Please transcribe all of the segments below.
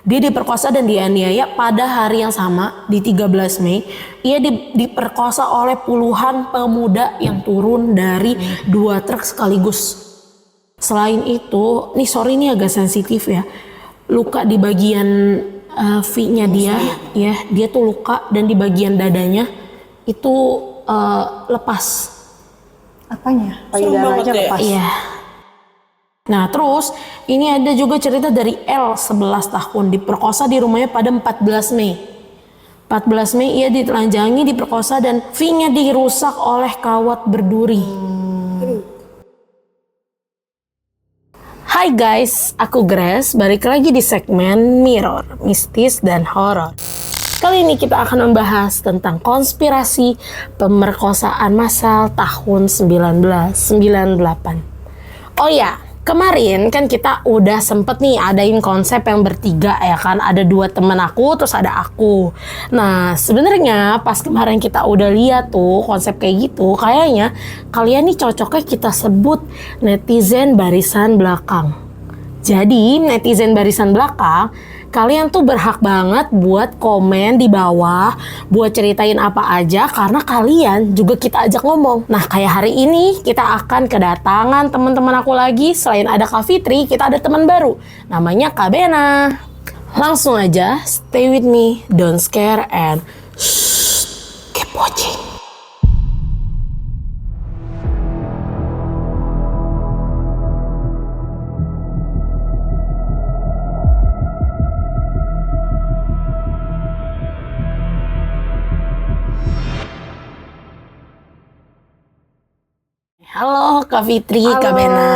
Dia diperkosa dan dianiaya pada hari yang sama di 13 Mei. Ia diperkosa oleh puluhan pemuda yang turun dari 2 truk sekaligus. Selain itu, ini agak sensitif ya. Luka di bagian V-nya dia tuh luka, dan di bagian dadanya itu lepas. Apanya? Payudaranya lepas. Iya. Nah terus ini ada juga cerita dari L 11 tahun diperkosa di rumahnya pada 14 Mei. 14 Mei ia ditelanjangi, diperkosa, dan V-nya dirusak oleh kawat berduri. Hai guys, aku Grace, balik lagi di segmen Mirror, Mistis dan Horor. Kali ini kita akan membahas tentang konspirasi pemerkosaan massal tahun 1998. Oh ya, kemarin kan kita udah sempet nih adain konsep yang bertiga ya kan. Ada 2 teman aku, terus ada aku. Nah sebenarnya pas kemarin kita udah lihat tuh konsep kayak gitu, kayaknya kalian nih cocoknya kita sebut netizen barisan belakang. Jadi netizen barisan belakang, kalian tuh berhak banget buat komen di bawah, buat ceritain apa aja, karena kalian juga kita ajak ngomong. Nah kayak hari ini kita akan kedatangan teman-teman aku lagi. Selain ada Kak Fitri, kita ada teman baru, namanya Kak Bena. Langsung aja, stay with me, don't scare, and keep watching. Halo Kak Fitri, Halo. Kak Bena.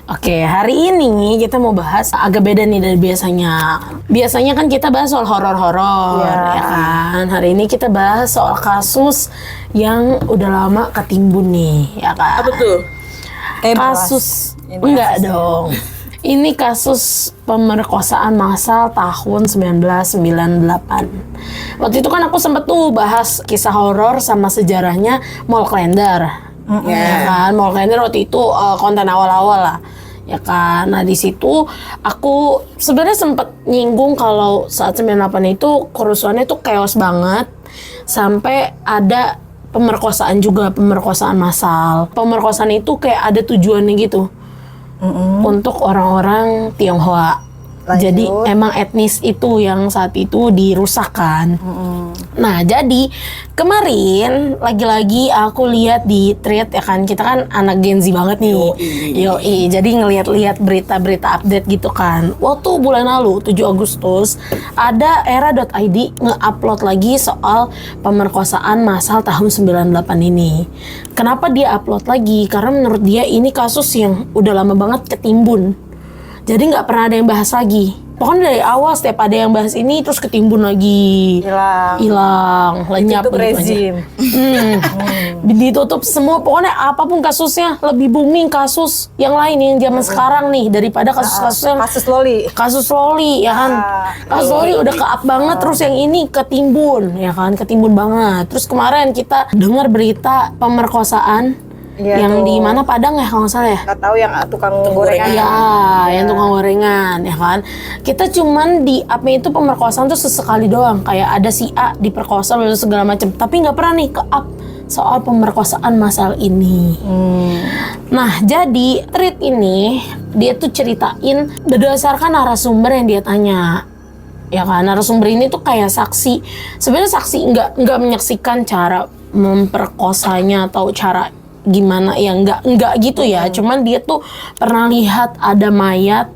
Oke, hari ini kita mau bahas agak beda nih dari biasanya. Biasanya kan kita bahas soal horor-horor, ya kan? Hari ini kita bahas soal kasus yang udah lama ketimbun nih, ya kan? Apa tuh? Kasus, enggak dong. Ini kasus pemerkosaan massal tahun 1998. Waktu itu kan aku sempet tuh bahas kisah horor sama sejarahnya Mall Klender. Ya kan, Mall Klender waktu itu konten awal-awal lah, ya kan. Nah di situ aku sebenarnya sempet nyinggung kalau saat 98 itu kerusuhannya tuh chaos banget, sampai ada pemerkosaan juga, pemerkosaan massal. Pemerkosaan itu kayak ada tujuannya gitu, untuk orang-orang Tionghoa. Lanjut. Jadi emang etnis itu yang saat itu dirusakkan. Nah jadi kemarin lagi-lagi aku lihat di thread, ya kan, kita kan anak Gen Z banget nih. Yoi. Jadi ngelihat-lihat berita-berita update gitu kan. Waktu bulan lalu 7 Agustus ada era.id nge-upload lagi soal pemerkosaan massal tahun 98 ini. Kenapa dia upload lagi? Karena menurut dia ini kasus yang udah lama banget ketimbun. Jadi nggak pernah ada yang bahas lagi. Pokoknya dari awal setiap ada yang bahas ini terus ketimbun lagi. Hilang, lenyap Ditutup begitu rezim. aja. Ditutup semua. Pokoknya apapun kasusnya lebih booming kasus yang lain yang zaman sekarang nih daripada kasus-kasus yang Kasus loli. kasus loli, ya kan. Kasus loli udah ke-up banget, terus yang ini ketimbun, ya kan, ketimbun banget. Terus kemarin kita dengar berita pemerkosaan. Iya Yang tuh. di mana, Padang ya kalau nggak salah ya? Nggak tahu yang tukang gorengan. Ya, yang tukang gorengan, ya kan. Kita cuman di up-nya itu pemerkosaan tuh sesekali doang, kayak ada si A diperkosa lalu segala macam, tapi nggak pernah nih ke up soal pemerkosaan massal ini. Nah, jadi thread ini dia tuh ceritain berdasarkan narasumber yang dia tanya. Ya kan, narasumber ini tuh kayak saksi. Sebenarnya saksi nggak menyaksikan cara memperkosanya atau cara gimana ya, enggak gitu ya. Cuman dia tuh pernah lihat ada mayat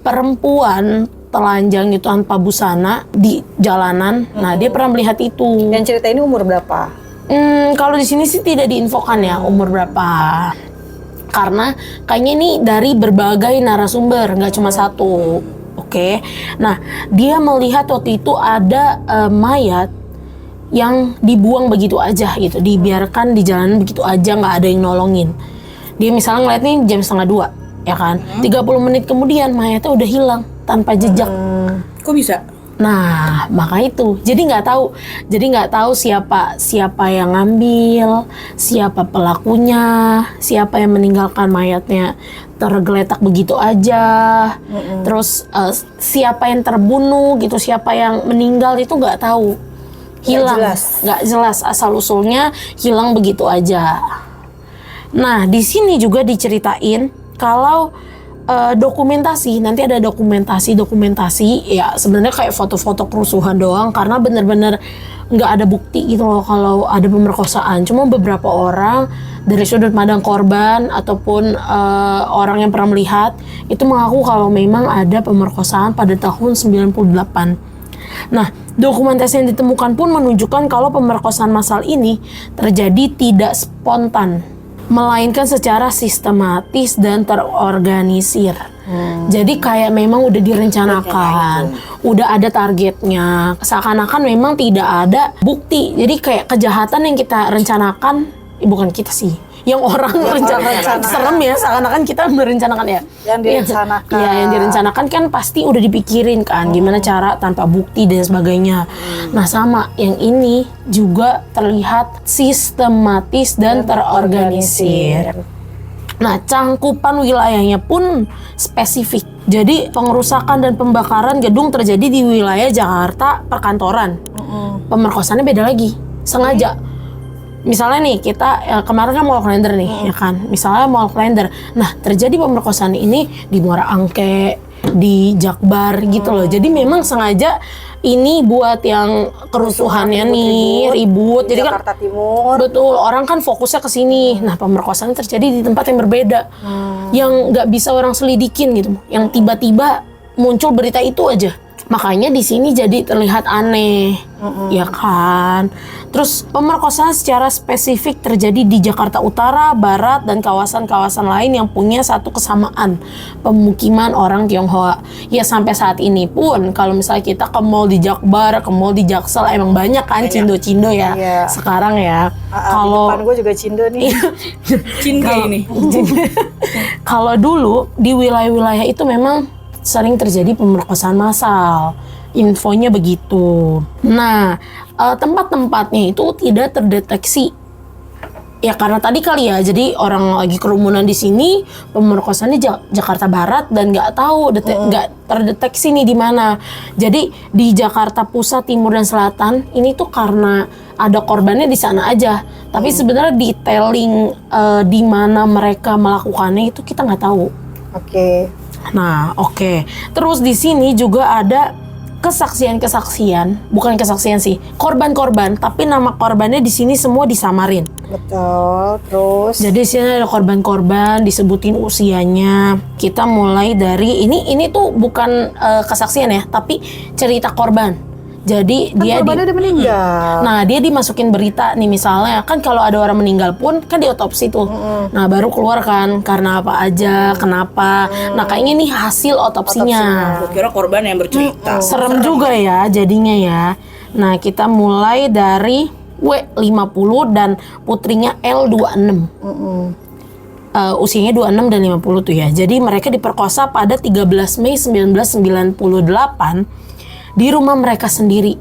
perempuan telanjang gitu tanpa busana di jalanan. Nah, dia pernah melihat itu. Yang cerita ini umur berapa? Kalau di sini sih tidak diinfokan ya umur berapa. Karena kayaknya ini dari berbagai narasumber, nggak cuma satu. Oke. Nah, dia melihat waktu itu ada mayat yang dibuang begitu aja gitu, dibiarkan di jalanan begitu aja, nggak ada yang nolongin. Dia misalnya ngeliat nih jam 1:30, ya kan, 30 menit kemudian mayatnya udah hilang tanpa jejak. Kok bisa? Nah, maka itu. Jadi nggak tahu siapa yang ngambil, siapa pelakunya, siapa yang meninggalkan mayatnya tergeletak begitu aja. Terus siapa yang terbunuh gitu, siapa yang meninggal itu nggak tahu, hilang, nggak jelas asal usulnya, hilang begitu aja. Nah di sini juga diceritain kalau dokumentasi, nanti ada dokumentasi ya sebenarnya kayak foto-foto kerusuhan doang, karena bener-bener nggak ada bukti gitu loh kalau ada pemerkosaan. Cuma beberapa orang dari sudut pandang korban ataupun orang yang pernah melihat itu mengaku kalau memang ada pemerkosaan pada tahun 98. Nah, dokumentasi yang ditemukan pun menunjukkan kalau pemerkosaan massal ini terjadi tidak spontan, melainkan secara sistematis dan terorganisir. Jadi kayak memang udah direncanakan, udah ada targetnya. Seakan-akan memang tidak ada bukti. Jadi kayak kejahatan yang kita rencanakan, bukan kita sih, yang orang rencanakan. Serem ya, seakan-akan kita merencanakan ya. Yang direncanakan. Ya, yang direncanakan kan pasti udah dipikirin kan, gimana cara tanpa bukti dan sebagainya. Nah sama, yang ini juga terlihat sistematis dan terorganisir. Nah, cangkupan wilayahnya pun spesifik. Jadi, pengerusakan dan pembakaran gedung terjadi di wilayah Jakarta perkantoran. Pemerkosaannya beda lagi, sengaja. Misalnya nih, kita kemarin kan Mall Klender nih, ya kan? Misalnya Mall Klender. Nah, terjadi pemerkosaan ini di Muara Angke, di Jakbar gitu loh. Jadi memang sengaja ini buat yang kerusuhannya nih ribut. Jadi Jakarta Timur. Betul, orang kan fokusnya ke sini. Nah, pemerkosaan terjadi di tempat yang berbeda, yang nggak bisa orang selidikin gitu, yang tiba-tiba muncul berita itu aja. Makanya di sini jadi terlihat aneh, ya kan? Terus pemerkosaan secara spesifik terjadi di Jakarta Utara, Barat, dan kawasan-kawasan lain yang punya satu kesamaan, pemukiman orang Tionghoa. Ya sampai saat ini pun kalau misalnya kita ke mall di Jakbar, ke mall di Jaksel, emang banyak kan cindo-cindo ya. Sekarang ya. Kalau depan gue juga cindo nih. Cindo ini. Kalau dulu di wilayah-wilayah itu memang sering terjadi pemerkosaan massal. Infonya begitu. Nah, tempat-tempatnya itu tidak terdeteksi. Ya karena tadi kali ya, jadi orang lagi kerumunan di sini, pemerkosaan di Jakarta Barat dan nggak tahu, nggak terdeteksi nih di mana. Jadi di Jakarta Pusat, Timur dan Selatan ini tuh karena ada korbannya di sana aja. Tapi sebenarnya detailing di mana mereka melakukannya itu kita nggak tahu. Nah, oke. Terus di sini juga ada kesaksian-kesaksian, bukan kesaksian sih, korban-korban, tapi nama korbannya di sini semua disamarin. Betul. Terus Jadi di sini ada korban-korban, disebutin usianya. Kita mulai dari ini tuh bukan kesaksian ya, tapi cerita korban. Jadi kan dia korbannya udah meninggal. Nah, dia dimasukin berita nih, misalnya kan kalau ada orang meninggal pun kan diotopsi tuh. Nah, baru keluar kan karena apa aja, kenapa. Nah, kayaknya nih hasil otopsinya. Gue kira korban yang bercerita. Serem juga ya jadinya ya. Nah, kita mulai dari W50 dan putrinya L26. Usianya 26 dan 50 tuh ya. Jadi mereka diperkosa pada 13 Mei 1998 di rumah mereka sendiri.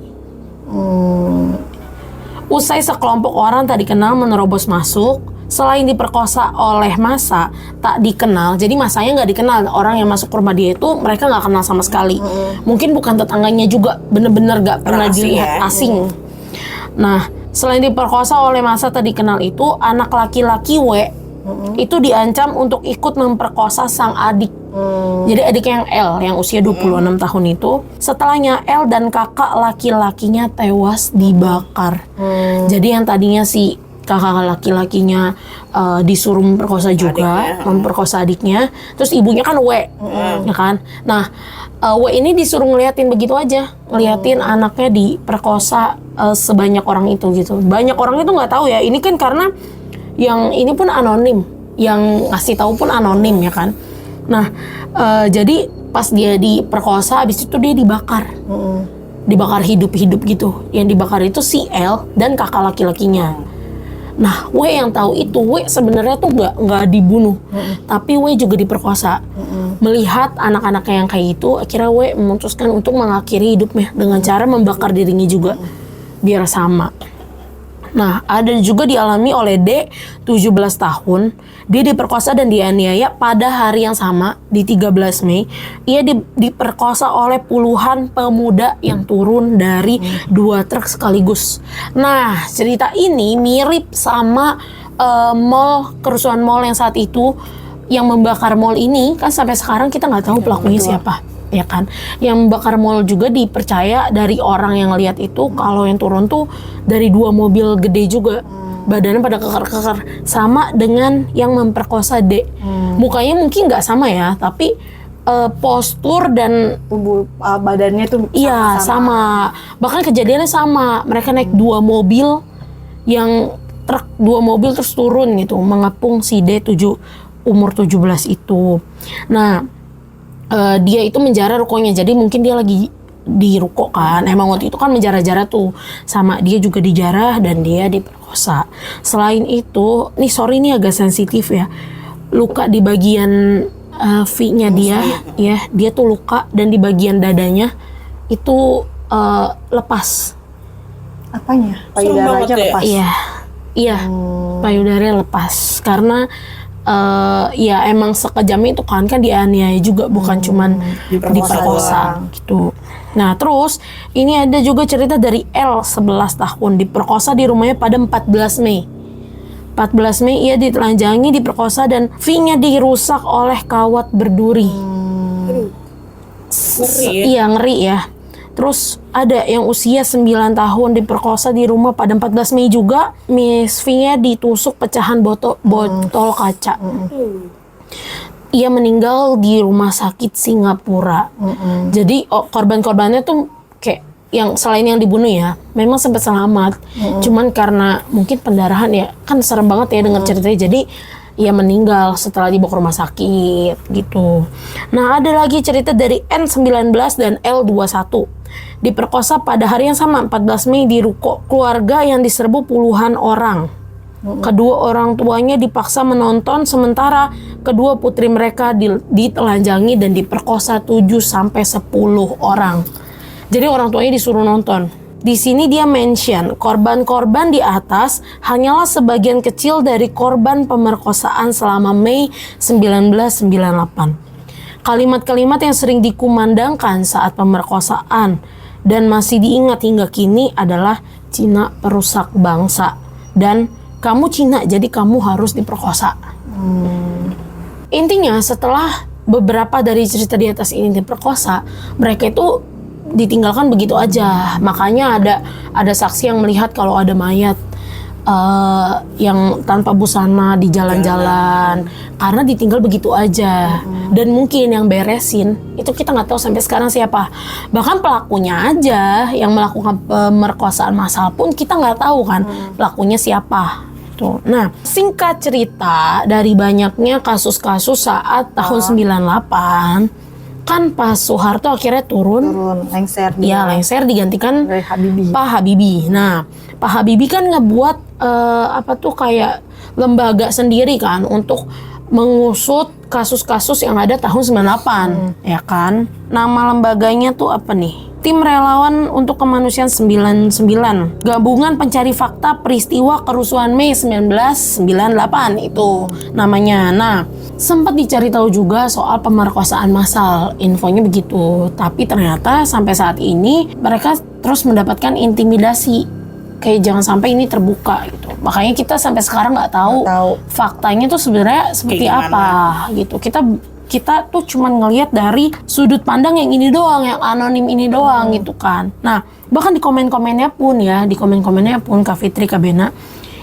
Usai sekelompok orang tak dikenal menerobos masuk, selain diperkosa oleh massa tak dikenal, jadi massanya nggak dikenal, orang yang masuk ke rumah dia itu mereka nggak kenal sama sekali. Mungkin bukan tetangganya juga, bener-bener nggak pernah dilihat, asing. Nah, selain diperkosa oleh massa tak dikenal itu, anak laki-laki W itu diancam untuk ikut memperkosa sang adik. Jadi adiknya yang L yang usia 26 tahun itu, setelahnya L dan kakak laki-lakinya tewas dibakar. Jadi yang tadinya si kakak laki-lakinya disuruh memperkosa juga, memperkosa adiknya, terus ibunya kan W, ya kan? Nah, W ini disuruh ngeliatin begitu aja, ngeliatin anaknya diperkosa sebanyak orang itu gitu. Banyak orang itu nggak tahu ya, ini kan karena yang ini pun anonim, yang ngasih tahu pun anonim ya kan. Nah, jadi pas dia diperkosa, habis itu dia dibakar, dibakar hidup-hidup gitu. Yang dibakar itu si L dan kakak laki-lakinya. Nah, W yang tahu itu, W sebenarnya tuh nggak dibunuh, tapi W juga diperkosa. Melihat anak-anaknya yang kayak itu, akhirnya W memutuskan untuk mengakhiri hidupnya dengan cara membakar dirinya juga, biar sama. Nah, ada juga dialami oleh D, 17 tahun. Dia diperkosa dan dianiaya pada hari yang sama, di 13 Mei. Ia diperkosa oleh puluhan pemuda yang turun dari 2 truk sekaligus. Nah, cerita ini mirip sama kerusuhan mall yang saat itu, yang membakar mall ini. Kan sampai sekarang kita nggak tahu pelakunya siapa. Ya kan, yang membakar mall juga dipercaya dari orang yang lihat itu kalau yang turun tuh dari 2 mobil gede juga, badannya pada keker-keker, sama dengan yang memperkosa D. Mukanya mungkin nggak sama ya, tapi postur dan Tubuh badannya tuh iya sama. Bahkan kejadiannya sama, mereka naik 2 mobil, yang truk 2 mobil terus turun gitu, mengepung si D umur 17 itu. Nah, dia itu menjara rukonya, jadi mungkin dia lagi di ruko kan. Emang waktu itu kan menjara-jara tuh, sama dia juga dijarah dan dia diperkosa. Selain itu, ini agak sensitif ya, luka di bagian V-nya dia tuh luka, dan di bagian dadanya itu lepas. apanya? Serem Payudaranya banget ya. lepas. Iya, payudaranya lepas karena ya emang sekejam itu kan dianiaya juga, bukan cuman diperkosa gitu. Nah, terus ini ada juga cerita dari L, 11 tahun, diperkosa di rumahnya pada 14 Mei. 14 Mei ia ditelanjangi, diperkosa, dan V-nya dirusak oleh kawat berduri. Ngeri ya. Iya, ngeri ya. Terus ada yang usia 9 tahun diperkosa di rumah pada 14 Mei juga. Miss V-nya ditusuk pecahan botol kaca. Ia meninggal di rumah sakit Singapura. Jadi korban-korbannya tuh kayak yang selain yang dibunuh ya, memang sempat selamat. Cuman karena mungkin pendarahan ya, kan serem banget ya dengar ceritanya. Jadi ia meninggal setelah dibawa ke rumah sakit gitu. Nah, ada lagi cerita dari N19 dan L21. Diperkosa pada hari yang sama, 14 Mei, di ruko keluarga yang diserbu puluhan orang. Kedua orang tuanya dipaksa menonton sementara kedua putri mereka ditelanjangi dan diperkosa 7-10 orang. Jadi orang tuanya disuruh nonton. Di sini dia mention korban-korban di atas hanyalah sebagian kecil dari korban pemerkosaan selama Mei 1998. Kalimat-kalimat yang sering dikumandangkan saat pemerkosaan dan masih diingat hingga kini adalah Cina perusak bangsa dan kamu Cina jadi kamu harus diperkosa. Intinya setelah beberapa dari cerita di atas ini diperkosa, mereka itu ditinggalkan begitu aja. Makanya ada saksi yang melihat kalau ada mayat yang tanpa busana di jalan-jalan karena ditinggal begitu aja. Dan mungkin yang beresin itu kita nggak tahu sampai sekarang siapa. Bahkan pelakunya aja yang melakukan pemerkosaan massal pun kita nggak tahu kan pelakunya siapa. Tuh. Nah, singkat cerita dari banyaknya kasus-kasus saat tahun 98, kan Pak Soeharto akhirnya turun lengser ya, lengser digantikan oleh Habibie. Pak Habibie. Nah, Pak Habibie kan ngebuat kayak lembaga sendiri kan untuk mengusut kasus-kasus yang ada tahun 98, ya kan? Nama lembaganya tuh apa nih? Tim Relawan untuk Kemanusiaan 99, Gabungan Pencari Fakta Peristiwa Kerusuhan Mei 1998 itu namanya. Nah, sempat dicari tahu juga soal pemerkosaan massal, infonya begitu. Tapi ternyata sampai saat ini mereka terus mendapatkan intimidasi. Kayak jangan sampai ini terbuka gitu. Makanya kita sampai sekarang nggak tahu faktanya tuh sebenarnya seperti apa gitu. Kita tuh cuman ngelihat dari sudut pandang yang ini doang, yang anonim ini doang gitu kan. Nah, bahkan di komen-komennya pun Kak Fitri, Kak Bena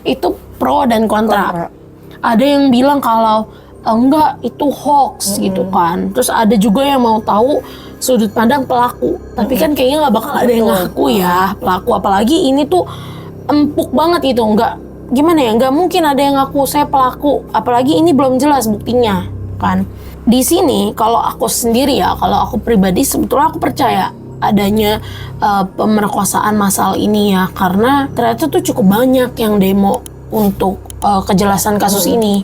itu pro dan kontra. Ada yang bilang kalau enggak itu hoax gitu kan. Terus ada juga yang mau tahu sudut pandang pelaku. Tapi kan kayaknya nggak bakal ada yang ngaku ya pelaku. Apalagi ini tuh empuk banget gitu. Nggak mungkin ada yang ngaku saya pelaku. Apalagi ini belum jelas buktinya kan. Di sini kalau aku sendiri ya, kalau aku pribadi sebetulnya aku percaya adanya pemerkosaan massal ini ya, karena ternyata tuh cukup banyak yang demo untuk kejelasan kasus ini.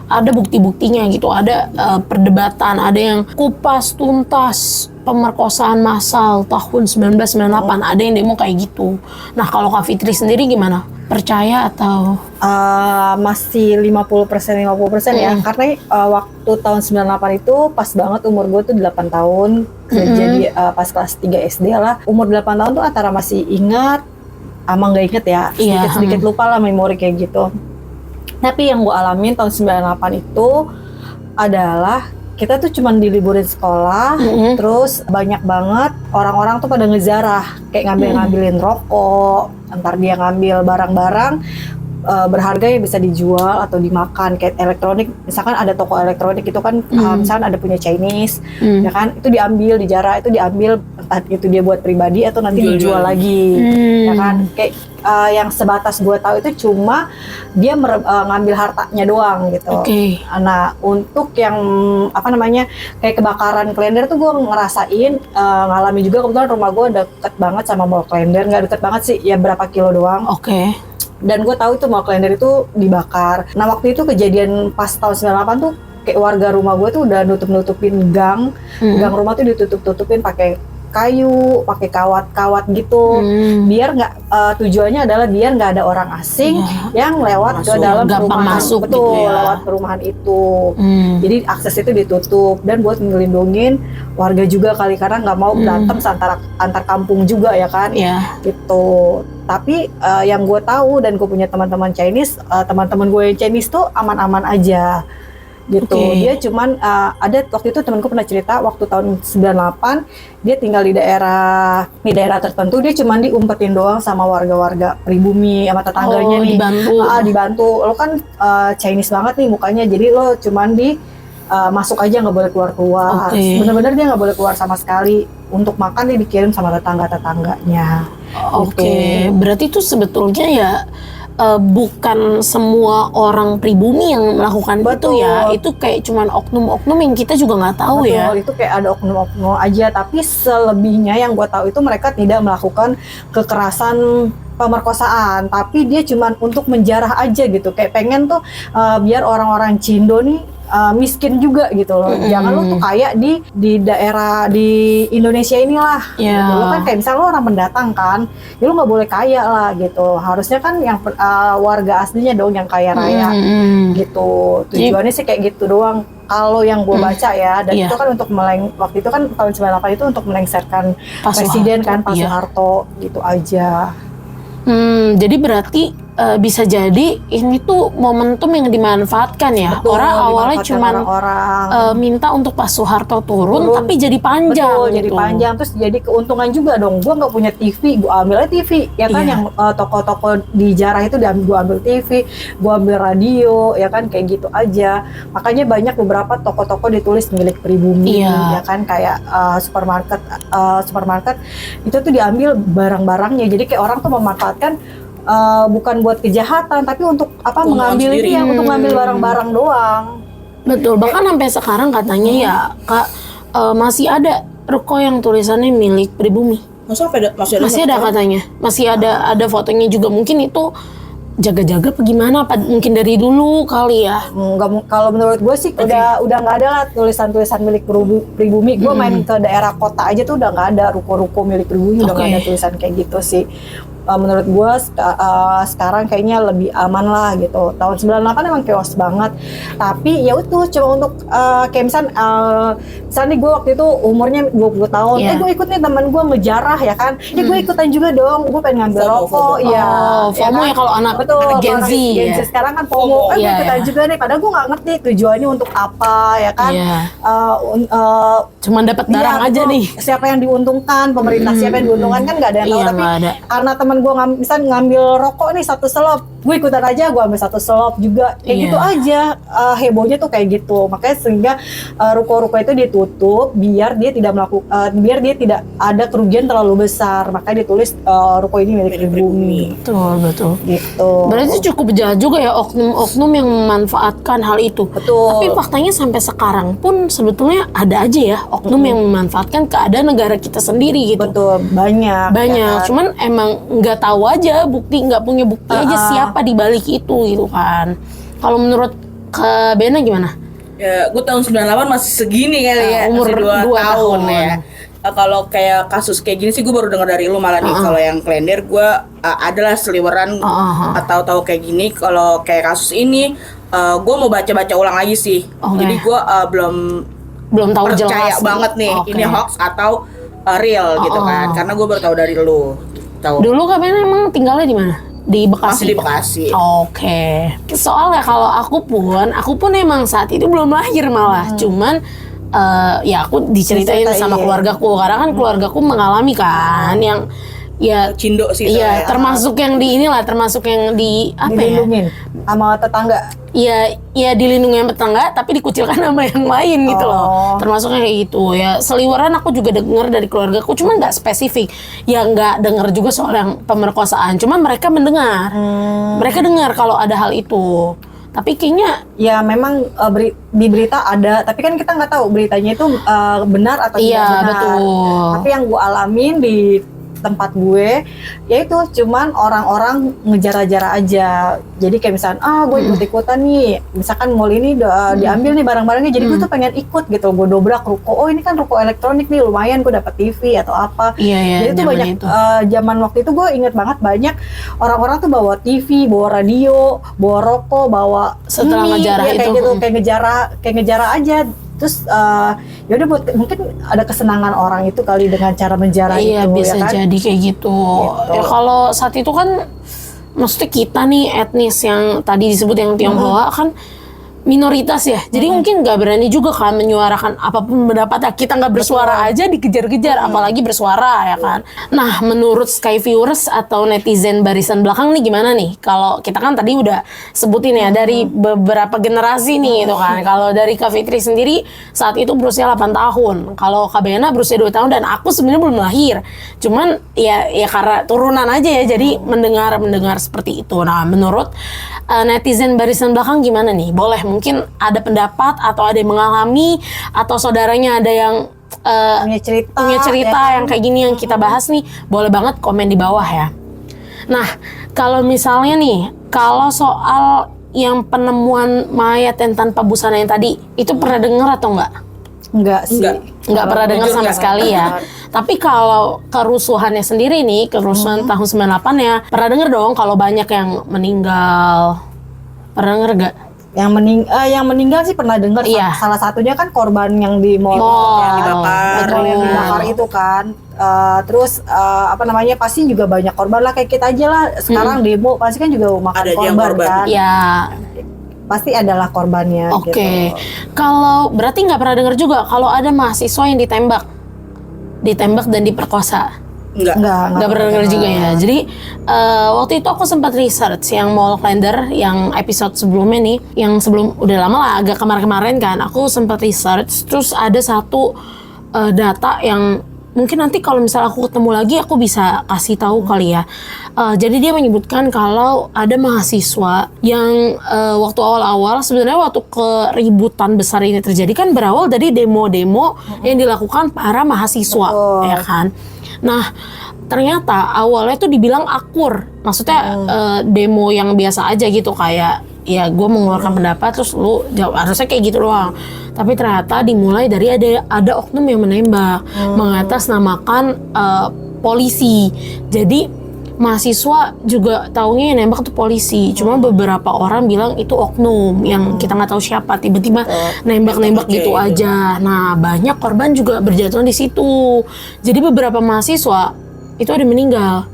Ada bukti-buktinya gitu, ada perdebatan, ada yang kupas tuntas pemerkosaan massal tahun 1998, ada yang demo kayak gitu. Nah, kalau Kak Fitri sendiri gimana? percaya atau Masih 50% ya. Karena waktu tahun 98 itu pas banget umur gue tuh 8 tahun. Jadi pas kelas 3 SD lah. Umur 8 tahun tuh antara masih ingat sama nggak inget ya. Sedikit lupa lah memori kayak gitu. Tapi yang gue alamin tahun 98 itu adalah kita tuh cuman diliburin sekolah, terus banyak banget orang-orang tuh pada ngejarah, kayak ngambilin rokok, ntar dia ngambil barang-barang berharga yang bisa dijual atau dimakan, kayak elektronik. Misalkan ada toko elektronik itu kan, misalkan ada punya Chinese, ya kan, itu diambil, dijarah, itu diambil, entah itu dia buat pribadi atau nanti dijual lagi, ya kan. Kayak yang sebatas gue tahu itu cuma dia ngambil hartanya doang gitu. Nah, untuk yang kayak kebakaran Klender tuh gue ngerasain, ngalami juga. Kebetulan rumah gue deket banget sama mall Klender, nggak deket banget sih, ya berapa kilo doang. Dan gue tahu itu mall Klender itu dibakar. Nah, waktu itu kejadian pas tahun 98 tuh kayak warga rumah gue tuh udah nutupin gang rumah tuh ditutup-tutupin pakai kayu, pakai kawat-kawat gitu, biar nggak tujuannya adalah biar nggak ada orang asing yang lewat ke dalam perumahan, masuk betul, gitu ya. lewat perumahan itu. Jadi akses itu ditutup dan buat ngelindungin warga juga kali, karena nggak mau berantem antar kampung juga ya kan, gitu. Tapi yang gue tahu dan gue punya teman-teman Chinese, teman-teman gue yang Chinese tuh aman-aman aja. Gitu. Dia cuman ada waktu itu temanku pernah cerita waktu tahun 98 dia tinggal di daerah tertentu, dia cuman diumpetin doang sama warga-warga pribumi sama tetangganya nih. Dibantu. Lo kan Chinese banget nih mukanya, jadi lo cuman masuk aja, nggak boleh keluar. Bener-bener dia nggak boleh keluar sama sekali. Untuk makan dia dikirim sama tetangga-tetangganya. Berarti itu sebetulnya ya bukan semua orang pribumi yang melakukan itu ya, itu kayak cuman oknum-oknum yang kita juga nggak tahu. Itu kayak ada oknum-oknum aja, tapi selebihnya yang gue tahu itu mereka tidak melakukan kekerasan pemerkosaan, tapi dia cuman untuk menjarah aja gitu, kayak pengen tuh biar orang-orang Cindo nih miskin juga gitu loh. Jangan lo tuh kayak di daerah di Indonesia inilah. Gitu. Lo kan kayak misalnya lo orang pendatang kan, ya lo nggak boleh kaya lah gitu. Harusnya kan yang warga aslinya dong yang kaya raya gitu. Tujuannya sih kayak gitu doang. Kalau yang gue baca ya, dan itu kan untuk waktu itu kan tahun 98 itu untuk melengsarkan presiden kan, Pak Soeharto gitu aja. Jadi berarti bisa jadi ini tuh momentum yang dimanfaatkan ya. Betul, orang awalnya cuma minta untuk Pak Soeharto turun tapi jadi panjang. Betul, jadi panjang, terus jadi keuntungan juga dong. Gue nggak punya TV, gue ambil TV ya kan, yang toko-toko di Jarah itu gue ambil TV, gue ambil radio ya kan, kayak gitu aja. Makanya banyak beberapa toko-toko ditulis milik pribumi ya kan, kayak supermarket itu tuh diambil barang-barangnya. Jadi kayak orang tuh memanfaatkan bukan buat kejahatan, tapi untuk mengambil untuk ngambil barang-barang doang. Betul, bahkan sampai sekarang katanya ya Kak, masih ada ruko yang tulisannya milik pribumi. Masih ada katanya, masih ada fotonya juga. Mungkin itu jaga-jaga apa gimana, apa mungkin dari dulu kali ya. Kalau menurut gue sih udah nggak ada lah tulisan-tulisan milik pribumi. Gue main ke daerah kota aja tuh udah nggak ada ruko-ruko milik pribumi, udah nggak ada tulisan kayak gitu sih. Menurut gue sekarang kayaknya lebih aman lah gitu. Tahun 98 emang chaos banget, tapi ya itu cuma untuk kayak misalnya gue waktu itu umurnya 20 tahun, gue ikut nih teman gue ngejarah ya kan, gue ikutan juga dong, gue pengen ngambil rokok. FOMO ya kalau anak Gen Z ya. Sekarang kan FOMO, gue ikutan juga nih, padahal gue nggak ngerti tujuannya untuk apa ya kan. Cuman dapat barang aja nih. Siapa yang diuntungkan, pemerintah siapa yang diuntungkan kan nggak ada yang tahu. Tapi karena teman gue ngambil rokok nih 1 selop, gue ikutan aja, gue ambil 1 selop juga, kayak gitu aja. Hebohnya tuh kayak gitu. Makanya sehingga ruko-ruko itu ditutup biar dia tidak ada kerugian terlalu besar. Makanya ditulis ruko ini milik pribumi. Betul gitu. Berarti cukup jahat juga ya oknum-oknum yang memanfaatkan hal itu. Betul. Tapi faktanya sampai sekarang pun sebetulnya ada aja ya oknum yang memanfaatkan keadaan negara kita sendiri gitu. Betul, banyak ya kan? Cuman emang nggak tahu aja, nggak punya bukti aja siapa di balik itu gitu kan. Kalau menurut Kak Bena gimana? Ya, gue tahun 98 masih segini kali ya, umur masih 2 tahun ya. kalau kayak kasus kayak gini sih gue baru dengar dari lu malah nih. Kalau yang klender gue adalah seliweran atau tahu kayak gini. Kalau kayak kasus ini gue mau baca-baca ulang lagi sih. Jadi gue belum tahu percaya jelas banget nih ini hoax atau real gitu kan. Karena gue baru tahu dari lu. Tahu. Dulu kalian emang tinggalnya di mana? Di Bekasi. Masih di Bekasi. Oke. Soalnya kalau aku pun emang saat itu belum lahir malah. Cuman ya aku diceritain sama keluargaku karena kan keluargaku mengalami kan yang ya Cindo sih. Iya, termasuk yang di inilah, termasuk yang di apa dilindungin sama tetangga. Iya dilindungi sama tetangga tapi dikucilkan sama yang lain gitu loh. Termasuknya kayak gitu ya. Seliweran aku juga denger dari keluargaku, cuman nggak spesifik. Ya nggak denger juga soal yang pemerkosaan. Cuman mereka mendengar, mereka dengar kalau ada hal itu. Tapi kayaknya ya memang di berita ada, tapi kan kita nggak tahu beritanya itu benar atau tidak benar. Betul. Tapi yang gue alamin di tempat gue, yaitu cuman orang-orang ngejar-ngejar aja. Jadi kayak misalnya, gue ikut-ikutan nih, misalkan mall ini diambil nih barang-barangnya, jadi gue tuh pengen ikut gitu. Gue dobrak ruko, oh ini kan ruko elektronik nih, lumayan gue dapat TV atau apa. Jadi tuh banyak zaman waktu itu gue inget banget banyak orang-orang tuh bawa TV, bawa radio, bawa rokok, bawa setelah ngejarah kayak itu gitu, kayak ngejarah aja. Terus ya udah mungkin ada kesenangan orang itu kali dengan cara menjarah itu. Iya bisa ya kan? jadi kayak gitu. Ya kalau saat itu kan maksudnya kita nih etnis yang tadi disebut yang Tionghoa kan minoritas ya, jadi mungkin nggak berani juga kan menyuarakan apapun pendapat. Kita nggak bersuara aja dikejar-kejar, apalagi bersuara ya kan. Nah, menurut Sky Viewers atau netizen barisan belakang nih gimana nih? Kalau kita kan tadi udah sebutin ya dari beberapa generasi nih itu kan. Kalau dari Kak Fitri sendiri saat itu berusia 8 tahun, kalau Kak Bena berusia 2 tahun dan aku sebenarnya belum lahir. Cuman ya karena turunan aja ya, jadi mendengar seperti itu. Nah, menurut netizen barisan belakang gimana nih? Boleh mungkin ada pendapat atau ada yang mengalami atau saudaranya ada yang punya cerita ya, yang kayak gini yang kita bahas nih, boleh banget komen di bawah ya. Nah, kalau misalnya nih, kalau soal yang penemuan mayat yang tanpa busana yang tadi, itu pernah dengar atau enggak? Enggak sih. Enggak pernah dengar sama sekali ya. Tapi kalau kerusuhannya sendiri nih, kerusuhan tahun 98 ya, pernah dengar dong kalau banyak yang meninggal. Pernah dengar enggak? Yang meninggal sih pernah dengar. Iya. Salah satunya kan korban yang di mall yang dibakar itu kan. Terus pasti juga banyak korban lah, kayak kita aja lah sekarang demo pasti kan juga makan korban kan. Iya. Pasti adalah korbannya. Oke. Gitu. Kalau berarti nggak pernah dengar juga kalau ada mahasiswa yang ditembak dan diperkosa. Nggak pernah dengar juga ya. Jadi waktu itu aku sempat research yang Mall Calendar yang episode sebelumnya nih, yang sebelum udah lama lah, agak kemarin-kemarin kan, aku sempat research. Terus ada satu data yang mungkin nanti kalau misalnya aku ketemu lagi aku bisa kasih tahu kali ya. Jadi dia menyebutkan kalau ada mahasiswa yang waktu awal-awal sebenarnya waktu keributan besar ini terjadi kan berawal dari demo-demo yang dilakukan para mahasiswa, ya kan. Nah, ternyata awalnya tuh dibilang akur, maksudnya demo yang biasa aja gitu, kayak ya gue mengeluarkan pendapat terus lu jawab, harusnya kayak gitu doang. Tapi ternyata dimulai dari ada oknum yang menembak mengatasnamakan polisi. Jadi mahasiswa juga taunya yang nembak tuh polisi. Cuma beberapa orang bilang itu oknum yang kita nggak tahu siapa, tiba-tiba nembak-nembak gitu aja. Nah, banyak korban juga berjatuhan di situ. Jadi beberapa mahasiswa itu ada meninggal.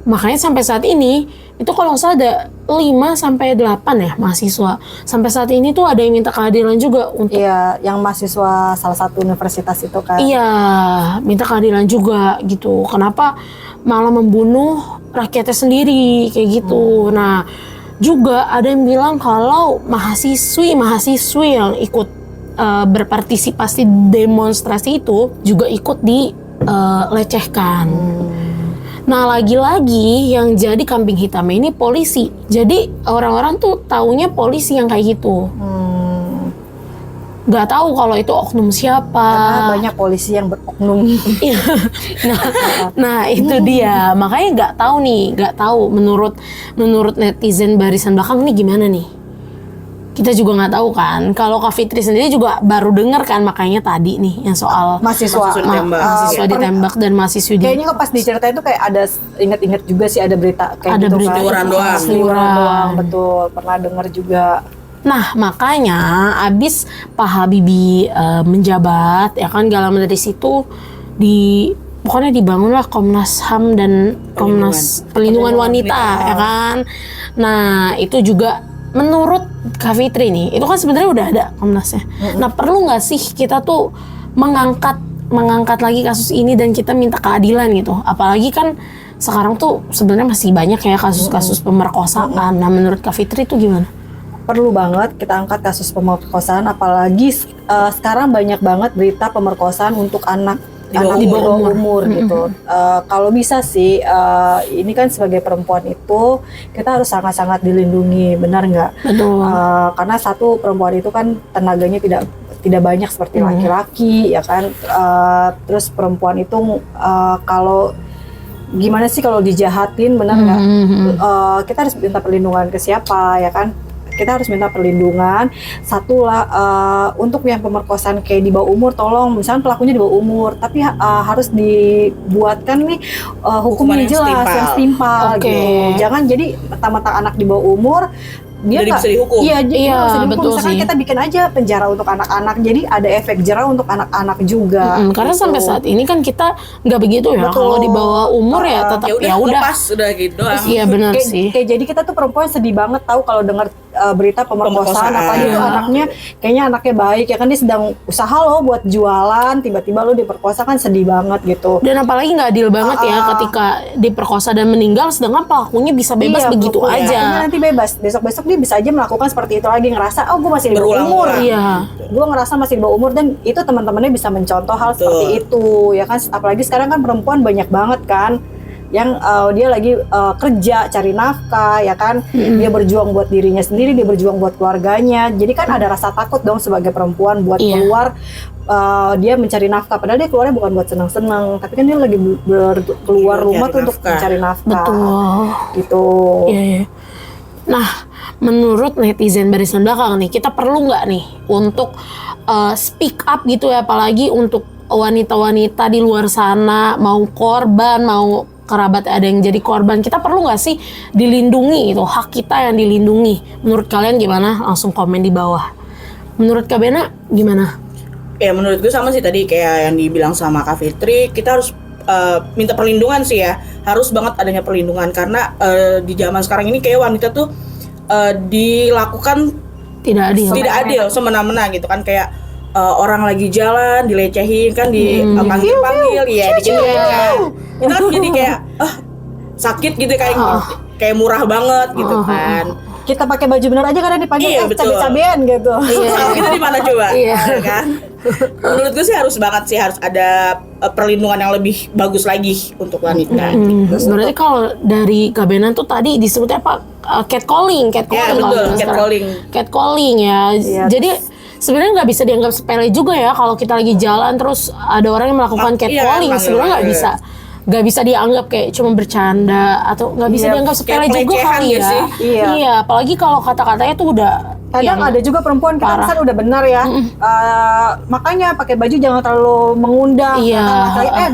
Makanya sampai saat ini itu kalau nggak salah ada 5-8 ya mahasiswa. Sampai saat ini tuh ada yang minta keadilan juga untuk yang mahasiswa salah satu universitas itu kan. Iya, minta keadilan juga gitu. Kenapa malah membunuh rakyatnya sendiri kayak gitu. Nah, juga ada yang bilang kalau mahasiswi yang ikut berpartisipasi demonstrasi itu juga ikut dilecehkan. Nah, lagi-lagi yang jadi kambing hitamnya ini polisi. Jadi orang-orang tuh taunya polisi yang kayak gitu. Nggak tahu kalau itu oknum siapa. Karena banyak polisi yang beroknum. Nah itu dia. Makanya nggak tahu menurut netizen barisan belakang nih gimana nih? kita juga nggak tahu kan. Kalau Kak Fitri sendiri juga baru dengar kan, makanya tadi nih yang soal mahasiswa ditembak dan mahasiswi kayaknya pas diceritain tuh kayak ada inget-inget juga sih, ada berita kayak ada gitu berita Seliweran doang, betul, pernah dengar juga. Nah, makanya abis Pak Habibie menjabat, ya kan, gak lama dari situ pokoknya dibangunlah Komnas HAM dan Komnas Perlindungan Wanita, ya kan. Nah, itu juga menurut Kak Fitri nih, itu kan sebenarnya udah ada Komnasnya. Nah, perlu nggak sih kita tuh mengangkat lagi kasus ini dan kita minta keadilan gitu? Apalagi kan sekarang tuh sebenarnya masih banyak ya kasus-kasus pemerkosaan. Nah, menurut Kak Fitri itu gimana? Perlu banget kita angkat kasus pemerkosaan, apalagi sekarang banyak banget berita pemerkosaan untuk anak di bawah umur gitu. Kalau bisa sih, ini kan sebagai perempuan itu kita harus sangat-sangat dilindungi, benar nggak? Betul. Karena satu, perempuan itu kan tenaganya tidak banyak seperti laki-laki, ya kan. Terus perempuan itu kalau gimana sih kalau dijahatin, benar nggak? Kita harus minta perlindungan ke siapa, ya kan? Kita harus minta perlindungan. Satu lah, untuk yang pemerkosaan kayak di bawah umur, tolong, misalnya pelakunya di bawah umur, tapi harus dibuatkan nih hukumnya jelas, yang setimpal gitu. Jangan jadi mentang-mentang anak di bawah umur dia bisa dihukum. Iya, bisa dihukum. Betul. Misalkan sih. kita bikin aja penjara untuk anak-anak, jadi ada efek jerah untuk anak-anak juga. Karena gitu. sampai saat ini kan kita nggak begitu ya. Kalau di bawah umur ya tetap ya udah. Lepas udah gitu doang. Iya benar sih. Kayak jadi kita tuh perempuan sedih banget tahu kalau dengar berita pemerkosaan, apalagi tuh kayaknya anaknya baik, ya kan, dia sedang usaha loh buat jualan, tiba-tiba lo diperkosa, kan sedih banget gitu. Dan apalagi nggak adil banget ya ketika diperkosa dan meninggal, sedangkan pelakunya bisa bebas begitu aja. Nanti bebas, besok-besok dia bisa aja melakukan seperti itu lagi, ngerasa gue masih di bawah umur. Gue ngerasa masih di bawah umur, dan itu teman-temannya bisa mencontoh hal seperti itu, ya kan. Apalagi sekarang kan perempuan banyak banget kan yang dia lagi kerja cari nafkah, ya kan. Dia berjuang buat dirinya sendiri, dia berjuang buat keluarganya. Jadi kan ada rasa takut dong sebagai perempuan buat keluar, dia mencari nafkah, padahal dia keluarnya bukan buat senang-senang, tapi kan dia lagi keluar rumah tuh untuk mencari nafkah. Betul. Gitu. Iya. Nah, menurut netizen barisan belakang nih, kita perlu nggak nih untuk speak up gitu ya, apalagi untuk wanita-wanita di luar sana, mau korban, mau kerabat ada yang jadi korban, kita perlu nggak sih dilindungi, itu hak kita yang dilindungi? Menurut kalian gimana? Langsung komen di bawah. Menurut Kak Bena gimana? Ya menurut gue sama sih tadi kayak yang dibilang sama Kak Fitri, kita harus minta perlindungan sih ya, harus banget adanya perlindungan, karena di zaman sekarang ini kayak wanita tuh dilakukan tidak adil semena-mena gitu kan, kayak orang lagi jalan dilecehin kan, dipanggil ya digituin kan, itu kan jadi kayak sakit gitu, kayak murah banget gitu kan. Kita pakai baju benar aja karena dipanggil cabe-cabean gitu. Salah kita di mana coba? Kan? Menurut gue sih harus ada perlindungan yang lebih bagus lagi untuk wanita. Berarti kalau dari Kak Bena tuh tadi disebutnya apa? Catcalling. Ya betul, catcalling ya. Jadi sebenarnya nggak bisa dianggap sepele juga ya kalau kita lagi jalan terus ada orang yang melakukan catcalling. Sebenarnya nggak bisa dianggap kayak cuma bercanda, atau nggak bisa dianggap sepele juga kali ya. Iya, apalagi kalau kata-katanya tuh udah kadang ada juga perempuan kita kan udah benar ya, makanya pakai baju jangan terlalu mengundang.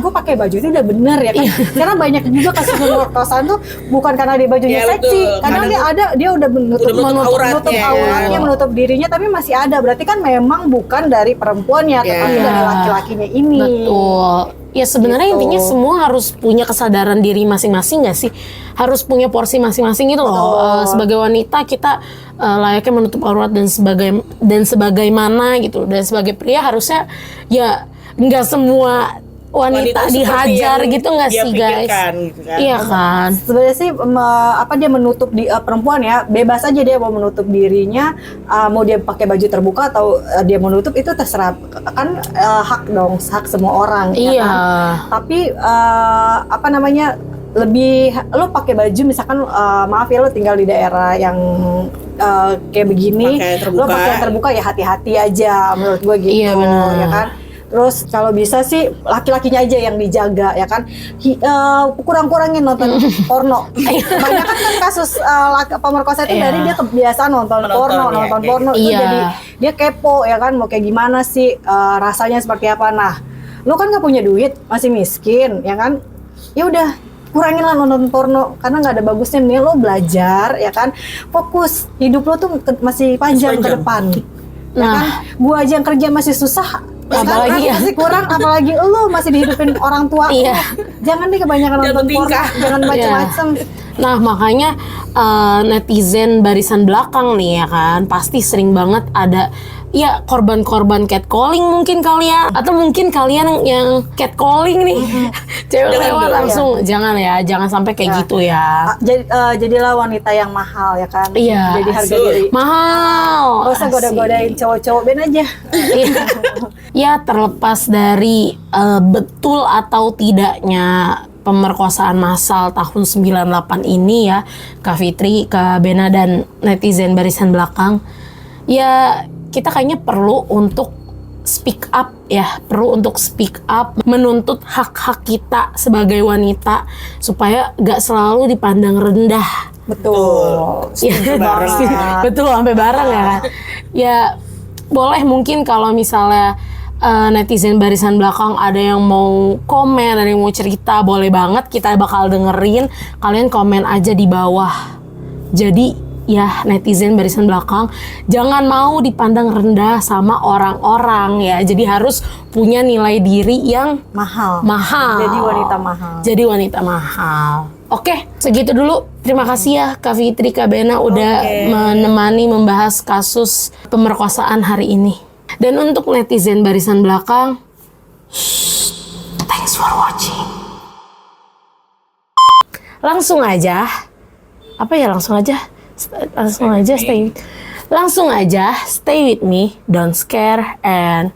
Gue pakai baju itu udah benar ya kan. Karena banyak juga kasus pemerkosaan tuh bukan karena dia bajunya seksi, kadang dia udah menutup auratnya, menutup dirinya, tapi masih ada, berarti kan memang bukan dari perempuannya, tetapi dari laki-lakinya ini. Betul. Ya sebenarnya intinya semua harus punya kesadaran diri masing-masing nggak sih? Harus punya porsi masing-masing gitu loh. Sebagai wanita kita layaknya menutup aurat dan sebagaimana gitu. Dan sebagai pria harusnya ya nggak semua wanita dihajar gitu nggak sih guys? Gitu kan. Iya kan. Sebenarnya sih dia menutup perempuan ya, bebas aja dia mau menutup dirinya, mau dia pakai baju terbuka atau dia menutup, itu terserah kan, hak dong, hak semua orang. Iya. Ya kan? Tapi lebih lo pakai baju misalkan maaf ya, lo tinggal di daerah yang kayak begini, lo pakai yang terbuka ya hati-hati aja menurut gue gitu. Iya, benar. Ya kan. Terus kalau bisa sih laki-lakinya aja yang dijaga ya kan. Kurang-kurangin nonton porno. Banyak kan kasus pemerkosa itu dari dia kebiasaan nonton porno itu jadi dia kepo ya kan, mau kayak gimana sih rasanya seperti apa. Nah, lo kan nggak punya duit, masih miskin ya kan, ya udah kurangin lah nonton porno karena nggak ada bagusnya. Nih lo belajar ya kan, fokus, hidup lo tuh masih panjang ke depan. Ya kan, gua aja yang kerja masih susah, apalagi masih kurang, apalagi lo masih dihidupin orang tua. Jangan deh kebanyakan nonton porno, jangan macam-macam. Nah, makanya netizen barisan belakang nih ya kan, pasti sering banget ada ya korban-korban catcalling mungkin kalian, atau mungkin kalian yang catcalling nih, cewek lewat langsung, jangan ya, jangan sampai kayak gitu ya. Jadilah wanita yang mahal ya kan. Jadi harga diri mahal. Gak usah goda-godain cowok-cowok, ben aja. Ya, terlepas dari betul atau tidaknya pemerkosaan massal tahun 98 ini ya, Kak Fitri, Kak Bena, dan netizen barisan belakang, ya kita kayaknya perlu untuk speak up ya, menuntut hak-hak kita sebagai wanita supaya gak selalu dipandang rendah. Betul. Betul, sampai bareng ya kan. Ya boleh mungkin kalau misalnya netizen barisan belakang ada yang mau komen, ada yang mau cerita, boleh banget, kita bakal dengerin. Kalian komen aja di bawah. Jadi ya netizen barisan belakang, jangan mau dipandang rendah sama orang-orang ya. Jadi harus punya nilai diri yang mahal. Jadi wanita mahal. Oke, segitu dulu. Terima kasih ya Kak Fitri, Kak Bena udah menemani membahas kasus pemerkosaan hari ini. Dan untuk netizen barisan belakang, thanks for watching. Langsung aja stay with me, don't scare, and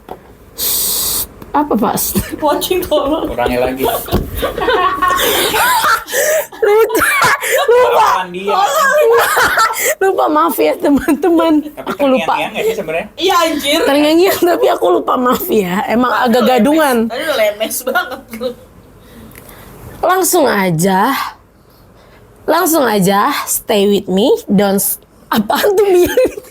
apa Pak? Watching tolong. Kurangnya lagi. Lupa, maaf ya teman-teman. Aku lupa. Iya anjir. Terngiang-ngiang tapi aku lupa, maaf ya. Emang agak gadungan. Tadi udah lemes banget. Langsung aja stay with me, don't apaan tuh mirip.